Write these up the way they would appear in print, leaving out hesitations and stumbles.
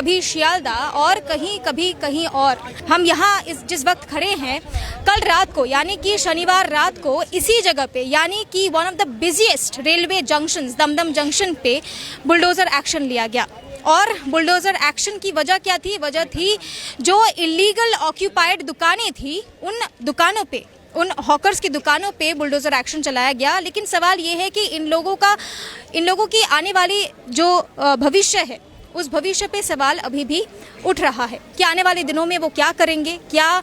कभी शियालदा और कभी कहीं और। हम यहाँ जिस वक्त खड़े हैं, कल रात को यानी कि शनिवार रात को इसी जगह पे यानी कि one of the biggest railway junctions Dumdum junction पे बुलडोज़र एक्शन लिया गया। और बुलडोज़र एक्शन की वजह क्या थी? वजह थी जो इलीगल ऑक्यूपाइड दुकानें थी, उन दुकानों पे, उन हॉकर्स की दुकानों पे बुलडोज़र एक्शन चलाया गया। लेकिन सवाल ये है कि इन लोगों की आने वाली जो भविष्य है, उस भविष्य पे सवाल अभी भी उठ रहा है कि आने वाले दिनों में वो क्या करेंगे। क्या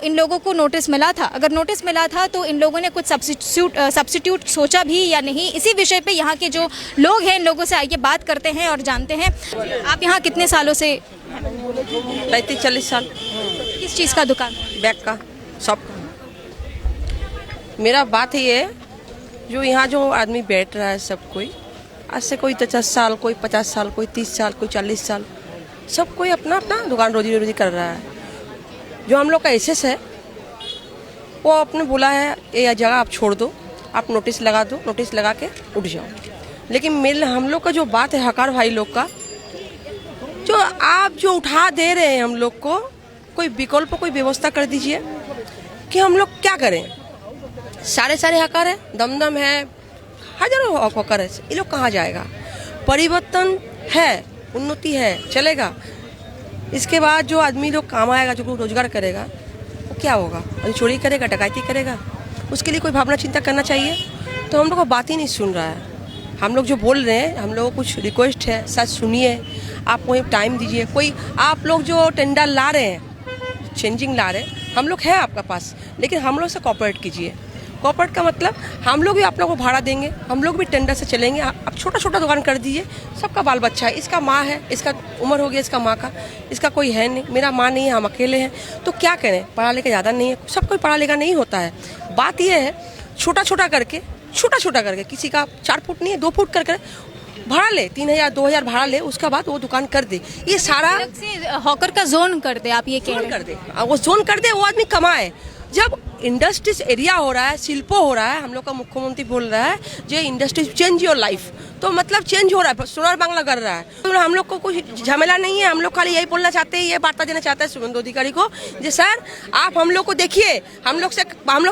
इन लोगों को नोटिस मिला था? अगर नोटिस मिला था तो इन लोगों ने कुछ सब्स्टिट्यूट सोचा भी या नहीं? इसी विषय पे यहाँ के जो लोग हैं, इन लोगों से आइए बात करते हैं और जानते हैं। आप यहाँ कितने सालों से? 35-40 साल। किस चीज़ का दुकान? बैग का, शॉप का। मेरा बात ये है, जो यहाँ जो आदमी बैठ रहा है सब कोई, आज से कोई 50 साल, कोई 50 साल, कोई 30 साल, कोई 40 साल, सब कोई अपना अपना दुकान रोजी कर रहा है। जो हम लोग का एसएस है वो अपने बोला है ये जगह आप छोड़ दो, आप नोटिस लगा दो, नोटिस लगा के उठ जाओ। लेकिन हम लोग का जो बात है हकार भाई लोग का, जो आप जो उठा दे रहे हैं हम लोग को, कोई विकल्प कोई व्यवस्था कर दीजिए कि हम लोग क्या करें। सारे हकार है, दमदम है, हजारों हकार है, ये लोग कहाँ जाएगा? परिवर्तन है, उन्नति है, चलेगा। इसके बाद जो आदमी लोग काम आएगा, जो रोजगार करेगा, वो क्या होगा? चोरी करेगा, डकैती करेगा? उसके लिए कोई भावना चिंता करना चाहिए। तो हम लोग को बात ही नहीं सुन रहा है। हम लोग जो बोल रहे हैं, हम लोगों को कुछ रिक्वेस्ट है, सच सुनिए, आप वहीं टाइम दीजिए। कोई आप लोग जो टेंडर ला रहे हैं, चेंजिंग ला रहे हैं, हम लोग है आपका पास, लेकिन हम लोग से कोऑपरेट कीजिए। कोऑपरेट का मतलब हम लोग भी आप लोगों को भाड़ा देंगे, हम लोग भी टेंडर से चलेंगे। आप छोटा दुकान कर दीजिए, सबका बाल बच्चा है, इसका माँ है, इसका उम्र हो गया, इसका माँ का, इसका कोई है नहीं, मेरा माँ नहीं है, हम अकेले हैं, तो क्या करें? पढ़ा लिखा ज़्यादा नहीं है, सब कोई पढ़ा लिखा नहीं होता है। बात यह है छोटा करके, किसी का 4 फुट नहीं है, 2 फुट करके भाड़ा ले, 3000 2000 भाड़ा ले, उसका बाद वो दुकान कर दे। ये सारा हॉकर का जोन कर दे, आप ये कह कर दे, वो जोन कर दे, वो आदमी कमाए। जब इंडस्ट्रीज एरिया हो रहा है, शिल्पो हो रहा है, हम लोग का मुख्यमंत्री बोल रहा है जो इंडस्ट्रीज चेंज योर लाइफ, तो मतलब चेंज हो रहा है, सोलर बांग्ला कर रहा है। तो हम लोग को कुछ झमेला नहीं है, हम लोग खाली यही बोलना चाहते हैं, ये वार्ता देना चाहते हैं शुभेंदु अधिकारी को, जो सर आप हम लोग को देखिए, हम लोग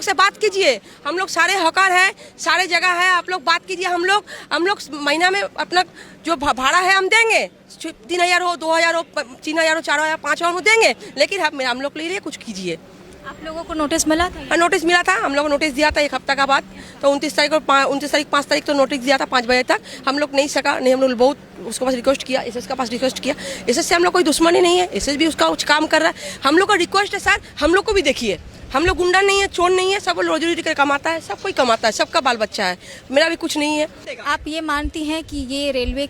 से बात कीजिए। हम लोग सारे हकार है, सारे जगह है, आप लोग बात कीजिए। हम लोग महीना में अपना जो भाड़ा है हम देंगे, 3000 हो, 2000 हो, 3000 हो, 4000 5000 हो देंगे, लेकिन हम लोग के लिए कुछ कीजिए। आप लोगों को नोटिस मिला था? नोटिस मिला था, हम लोग को नोटिस दिया था 1 हफ्ता का बाद। तो 29 तारीख 5 तारीख तो नोटिस दिया था 5 बजे तक। हम लोग नहीं सका, नहीं, हम लोग बहुत उसके पास रिक्वेस्ट किया, एसएस का पास रिक्वेस्ट किया। एसएस से हम लोग कोई दुश्मनी नहीं है, एसएस भी उसका कुछ काम कर रहा है। हम लोग का रिक्वेस्ट है सर, हम लोग को भी देखिए, हम लोग गुंडा नहीं है, चोर नहीं है, सब रोजी रोटी कर कमाता है, सब कोई कमाता है, सबका बाल बच्चा है, मेरा भी कुछ नहीं है। आप ये मानती हैं कि ये रेलवे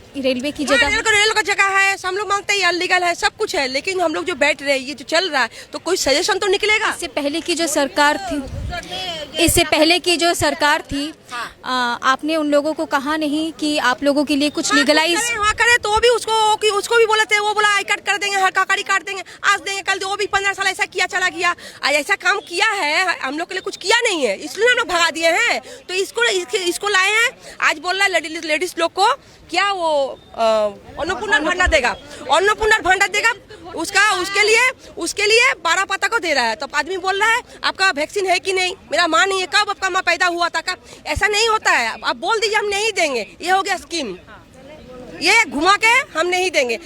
की जगह है? रेल का जगह है, हम लोग मानते हैं अनलीगल है, सब कुछ है, लेकिन हम लोग जो बैठ रहे हैं, ये जो चल रहा है, तो कोई सजेशन तो निकलेगा। इससे पहले की जो सरकार थी, आपने उन लोगों को कहा नहीं कि आप लोगों के लिए कुछ लीगलाइज करे? तो भी उसको भी बोले थे, वो बोला आई कार्ड कर देंगे, हर काकारी काट देंगे, आज देंगे, कल वो भी 15 साल ऐसा किया, चला गया, ऐसा काम किया है, हम लोग के लिए कुछ किया नहीं है, इसलिए हम लोग भगा दिए हैं। तो इसको लाए हैं, आज बोल रहा है लेडीज लोग को क्या वो अन्नपूर्णा भंडार देगा, उसके लिए 12 पता को दे रहा है। तो आदमी बोल रहा है आपका वैक्सीन है कि नहीं, मेरा माँ नहीं है, कब आपका माँ पैदा हुआ था, कब? ऐसा नहीं होता है, आप बोल दीजिए हम नहीं देंगे, ये हो गया स्कीम, ये घुमा के हम नहीं देंगे।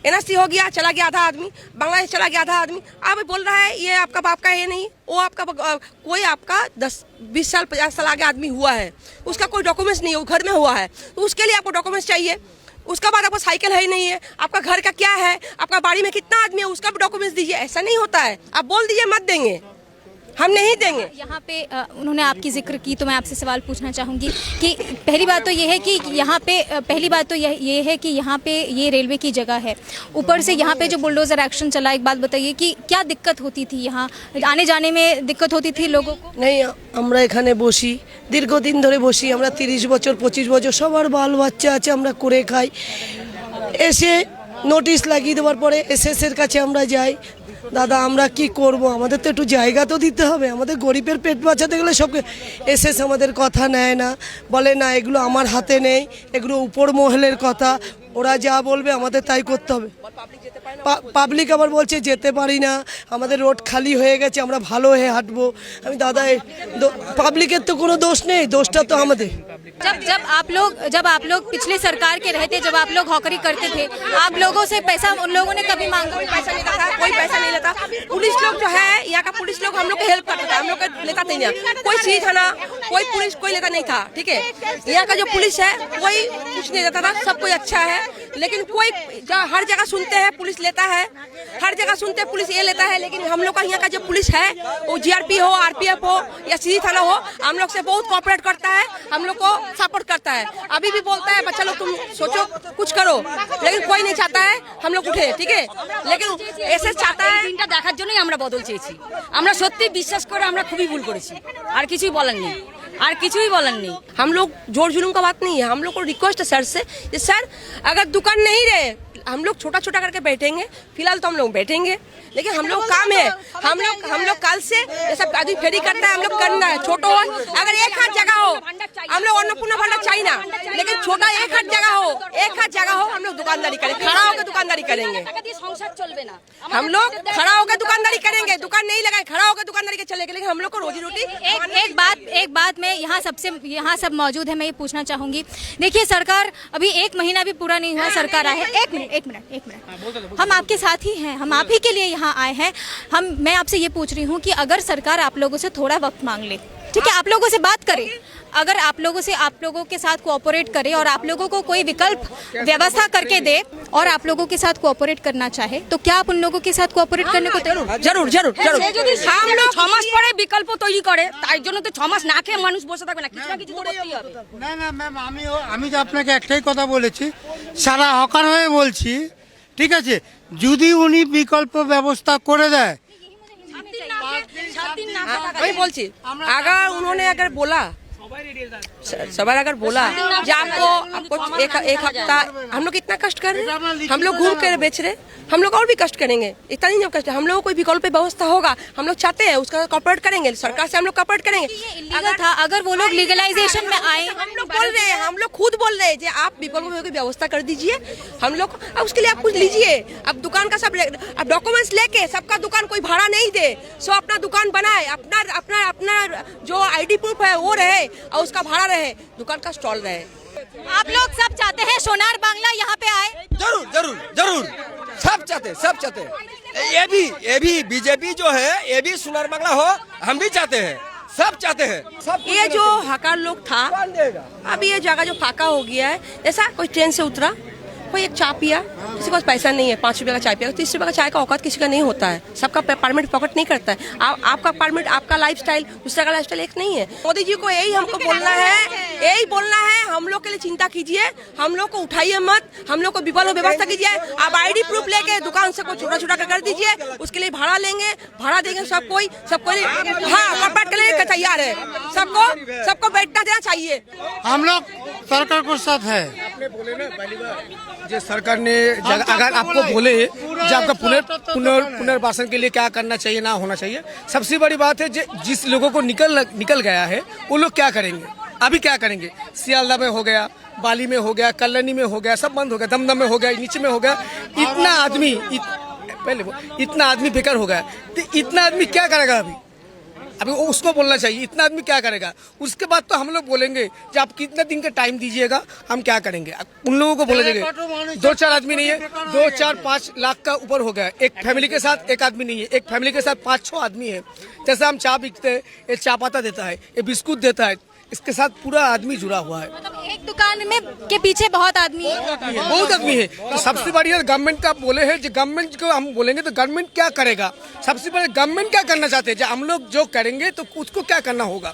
एनएससी हो गया, चला गया आधा आदमी, बांग्लादेश चला गया आधा आदमी, अब बोल रहा है ये आपका बाप का है नहीं, वो आपका कोई आपका 10-20 साल 50 साल आगे आदमी हुआ है, उसका कोई डॉक्यूमेंट्स नहीं है, वो घर में हुआ है, तो उसके लिए आपको डॉक्यूमेंट्स चाहिए। उसका बाद आपको साइकिल है ही नहीं है, आपका घर का क्या है, आपका बाड़ी में कितना आदमी है, उसका भी डॉक्यूमेंट्स दीजिए। ऐसा नहीं होता है, आप बोल दीजिए मत देंगे, हम नहीं देंगे। यहाँ पे उन्होंने आपकी जिक्र की, तो मैं आपसे सवाल पूछना चाहूँगी कि पहली बात तो ये है कि यहाँ पे ये रेलवे की जगह है, ऊपर से यहाँ पे जो बुलडोज़र एक्शन चला, एक बात बताइए कि क्या दिक्कत होती थी, यहाँ आने जाने में दिक्कत होती थी लोगों को? नहीं, আমরা এখানে বসি, দীর্ঘদিন ধরে বসি, আমরা 30 বছর 25 বছর, সবার বাল বাচ্চা আছে, আমরা করে খাই। এসে নোটিশ লাগিয়ে দেওয়ার পরে এসএসের কাছে আমরা যাই, দাদা আমরা কি করব, আমাদের তো একটু জায়গা তো দিতে হবে, আমাদের গরিবের পেট বাঁচাতে গেলে সব এসএস আমাদের কথা নেয় না, বলে না এগুলো আমার হাতে নেই, এগুলো উপর মহলের কথা, ওরা যা বলবে আমাদের তাই করতে হবে। পাবলিক আবার বলছে যেতে পারি না, আমাদের রোড খালি হয়ে গেছে, আমরা ভালো হয়ে হাঁটবো। আমি দাদা পাবলিকের তো কোনো দোষ নেই, দোষটা তো আমাদের। जब आप लोग पिछले सरकार के रहे थे, जब आप लोग हॉकरी करते थे, आप लोगों से पैसा उन लोगों ने कभी मांगा? पैसा नहीं था, कोई पैसा नहीं लेता। पुलिस लोग जो है यहाँ का पुलिस लोग हम लोग को हेल्प करता था, हम लोग लेता नहीं है। कोई चीज है ना, कोई पुलिस कोई लेता नहीं था, ठीक है। यहाँ का जो पुलिस है कोई कुछ नहीं देता था, सब कोई अच्छा है। लेकिन कोई हर जगह सुनते हैं पुलिस लेता है, हर जगह सुनते हैं पुलिस ये लेता है। लेकिन हम लोग का यहाँ का जो पुलिस है वो GRP हो, RPF हो या सीधी थाना हो, हम लोग से बहुत कोऑपरेट करता है, हम लोग को सपोर्ट करता है। अभी भी बोलता है बच्चा लोग तुम सोचो कुछ करो, लेकिन कोई नहीं चाहता है हम लोग उठे, ठीक है। लेकिन ऐसे चाहता है দিনটা দেখার জন্যই আমরা বদল চেয়েছি। আমরা সত্যি বিশ্বাস করে আমরা খুবই ভুল করেছি, আর কিছুই বলার নেই, আর কিছুই বলার নেই। हम लोग जोर जुलूम का बात नहीं है, हम लोग को रिक्वेस्ट है सर से कि सर अगर दुकान नहीं रहे हम लोग छोटा छोटा करके बैठेंगे, फिलहाल तो हम लोग बैठेंगे, लेकिन हम लोग काम है, हम लोग कल से ये सब आदमी फेरी करता है, हम लोग करना है। छोटो हो अगर एक हाथ जगह हो, हम लोग अन्नपूर्णा भंडार चाहिए ना, लेकिन छोटा एक हाथ जगह हो, एक हाथ जगह हो, हम लोग दुकानदारी करेंगे, खड़ा होकर दुकानदारी करेंगे। সংসার চলবে না, हम लोग खड़ा होकर दुकानदारी करेंगे, दुकान नहीं लगाए, खड़ा होकर दुकानदारी के चलेंगे, लेकिन हम लोग को रोजी रोटी। एक बात मैं यहाँ सब मौजूद है, मैं ये पूछना चाहूंगी। देखिए सरकार अभी 1 महीना भी पूरा नहीं हुआ सरकार आए है। एक मिनट हम आपके साथ ही हैं, हम आप ही के लिए यहाँ आए हैं। मैं आपसे ये पूछ रही हूँ कि अगर सरकार आप लोगों से थोड़ा वक्त मांग ले, ठीक है, आप लोगों से बात करे, अगर आप लोगों के साथ कोऑपरेट करे और आप लोगों को कोई विकल्प व्यवस्था करके दे और आप लोगों के साथ कोऑपरेट करना चाहे, तो क्या आप उन लोगों के साथ कोऑपरेट करने को जरूर जरूर जरूर যদি আমরা 6 মাস পরে বিকল্প তৈরি করে, তাই জন্য তো 6 মাস না খেয়ে মানুষ বসে থাকবে না, কিছু না কিছু তো করতেই হবে। না না ম্যাম, আমি যে আপনাকে একটাই কথা বলেছি, সারা হকার হয়ে বলছি, ঠিক আছে, যদি উনি বিকল্প ব্যবস্থা করে দেয়। वही बोलची अगर उन्होंने अगर बोला सवाल अगर बोला कि आपको एक हफ्ता, हम लोग इतना कष्ट कर रहे हैं, हम लोग घूम कर बेच रहे, हम लोग और भी कष्ट करेंगे, इतना नहीं कष्ट, हम लोग को कोई विकल्प व्यवस्था होगा, हम लोग चाहते हैं उसका कॉपरेट करेंगे, सरकार से हम लोग कॉपरेट करेंगे। अगर वो लोग लीगलाइजेशन में आए, हम लोग बोल रहे हैं, हम लोग खुद बोल रहे हैं कि आप विकल्प की व्यवस्था कर दीजिए, हम लोग अब उसके लिए आप कुछ लीजिए। अब दुकान का सब अब डॉक्यूमेंट्स लेके सबका दुकान कोई भाड़ा नहीं दे, सो अपना दुकान बनाए, अपना अपना अपना जो ID प्रूफ है वो रहे और उसका भाड़ा रहे, दुकान का स्टॉल रहे। आप लोग सब चाहते हैं सोनार बांग्ला यहाँ पे आए? जरूर जरूर जरूर, सब चाहते हैं। ये भी बीजेपी जो है ये भी सोनार बांग्ला हो, हम भी चाहते हैं, सब चाहते हैं। ये जो हकार लोग था, अब ये जगह जो फाका हो गया है, ऐसा कोई ट्रेन से उतरा, कोई एक चाय पिया, किसी के पास पैसा नहीं है, 5 रुपए का चाय पिया, 30 रुपए का चाय का औकात किसी का नहीं होता है, सबका परमिट पॉकेट नहीं करता है। आपका परमिट, आपका लाइफस्टाइल, दूसरा का लाइफस्टाइल एक नहीं है। मोदी जी को यही हमको बोलना है, हम लोग के लिए चिंता कीजिए, हम लोग को उठाइए मत, हम लोग को विकल्प व्यवस्था कीजिए। आप ID प्रूफ लेके दुकान से को छोटा छोटा कर दीजिए, उसके लिए भाड़ा लेंगे, भाड़ा देंगे, सब कोई हाँ कॉपरेट के लिए तैयार है, सबको बैठना देना चाहिए। हम लोग सरकार को साथ है। जो सरकार ने अगर आपको बोले जो आपका पुनर्वासन के लिए क्या करना चाहिए, ना होना चाहिए, सबसे बड़ी बात है जिस लोगों को निकल गया है वो लोग क्या करेंगे, अभी क्या करेंगे। सियालदा में हो गया, बाली में हो गया, कल्याणी में हो गया, सब बंद हो गया, दमदम में हो गया, नीचे में हो गया, इतना आदमी बेकार हो गया, तो इतना आदमी क्या करेगा अभी उसको बोलना चाहिए, इतना आदमी क्या करेगा। उसके बाद तो हम लोग बोलेंगे कि आप कितना दिन का टाइम दीजिएगा, हम क्या करेंगे। उन लोगों को बोला जाएगा 2-4 आदमी नहीं है, 2-4-5 लाख का ऊपर हो गया, एक फैमिली के साथ एक आदमी नहीं है, एक फैमिली के साथ 5-6 आदमी है। जैसे हम चाय बिकते हैं, ये चाय पत्ता देता है, ये बिस्कुट देता है, इसके साथ पूरा आदमी जुड़ा हुआ है। मतलब एक दुकान में के पीछे बहुत आदमी है, बहुत आदमी है। तो सबसे बढ़िया गवर्नमेंट का बोले है, जो गवर्नमेंट को हम बोलेंगे तो गवर्नमेंट क्या करेगा। सबसे पहले गवर्नमेंट क्या करना चाहते हैं, जो हम लोग जो करेंगे तो उसको क्या करना होगा,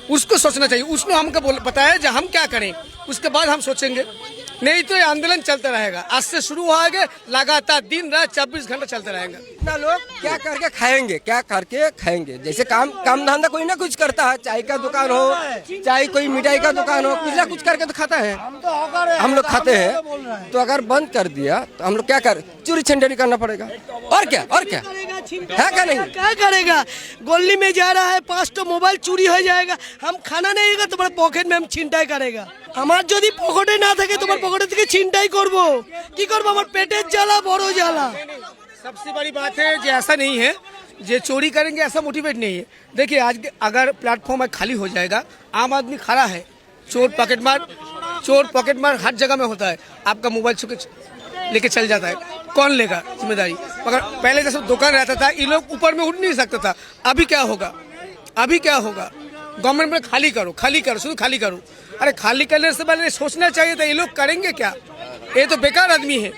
उसको सोचना चाहिए। उसने हमको बताया जो हम क्या करें, उसके बाद हम सोचेंगे, नहीं तो ये आंदोलन चलता रहेगा। आज से शुरू हो गया, लगातार दिन रात 24 घंटा चलता रहेगा। इतना लोग क्या करके खाएंगे, क्या करके खाएंगे। जैसे काम धंधा कोई ना कुछ करता है, चाय का दुकान हो, चाहे कोई मिठाई का दुकान हो, कुछ ना कुछ करके तो खाता है। हम लोग खाते हैं, तो अगर बंद कर दिया तो हम लोग क्या कर, चोरी छंटेरी करना पड़ेगा। और क्या है क्या नहीं? क्या करेगा? गोली में जा रहा है, 5 मोबाइल चोरी हो जाएगा, हम खाना नहीं होगा तुम्हारे पॉकेट में हम छिनटाई करेगा। हमार যদি পকেটে না থাকে তোমার পকেটে থেকে ছিনতাই করব, কি করব? আমার পেটের জ্বালা বড় জ্বালা। सबसे बड़ी बात है जो ऐसा नहीं है जो चोरी करेंगे, ऐसा मोटिवेट नहीं है। देखिए आज अगर प्लेटफॉर्म खाली हो जाएगा, आम आदमी खड़ा है, चोर पॉकेट मार हर जगह में होता है। आपका मोबाइल छुके लेके चल जाता है, कौन लेगा जिम्मेदारी? मगर पहले जैसे दुकान रहता था, ये लोग ऊपर में उठ नहीं सकता था। अभी क्या होगा? गवर्नमेंट में खाली करो, शुद्ध खाली करो। अरे खाली करने से पहले सोचना चाहिए था ये लोग करेंगे क्या। ये तो बेकार आदमी है,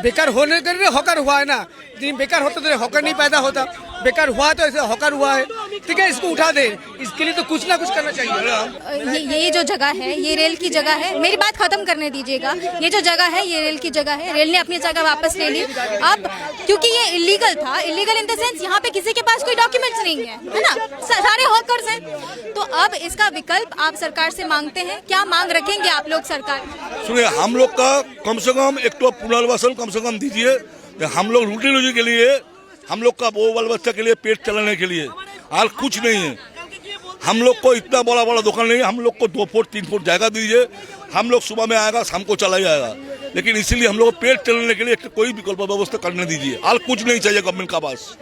बेकार होने के लिए हॉकर हुआ है ना। यदि बेकार होता तो हॉकर नहीं पैदा होता, बेकार हुआ तो ऐसे हॉकर हुआ है। ठीक है, इसको उठा दे, इसके लिए तो कुछ ना कुछ करना चाहिए। ये जो जगह है ये रेल की जगह है। मेरी बात खत्म करने दीजिएगा। ये जो जगह है ये रेल की जगह है। रेल ने अपनी जगह वापस ले ली। अब क्योंकि ये इलीगल था, इलीगल इन द सेंस यहाँ पे किसी के पास कोई डॉक्यूमेंट्स नहीं है ना, सारे हॉकर्स हैं। तो अब इसका विकल्प आप सरकार से मांगते हैं, क्या मांग रखेंगे आप लोग सरकार? सुनिए, हम लोग का कम से कम एक तो पुनर्वासन कम से कम दीजिए। हम लोग रोजी के लिए, हम लोग का वो बाल बच्चा के लिए, पेट चलाने के लिए, और कुछ नहीं है। हम लोग को इतना बड़ा दुकान नहीं है, हम लोग को 2 फुट 3 फुट जगह दीजिए। हम लोग सुबह में आएगा, शाम को चला जाएगा। लेकिन इसीलिए हम लोग को पेट चलाने के लिए कोई विकल्प व्यवस्था करने दीजिए, और कुछ नहीं चाहिए गवर्नमेंट का पास।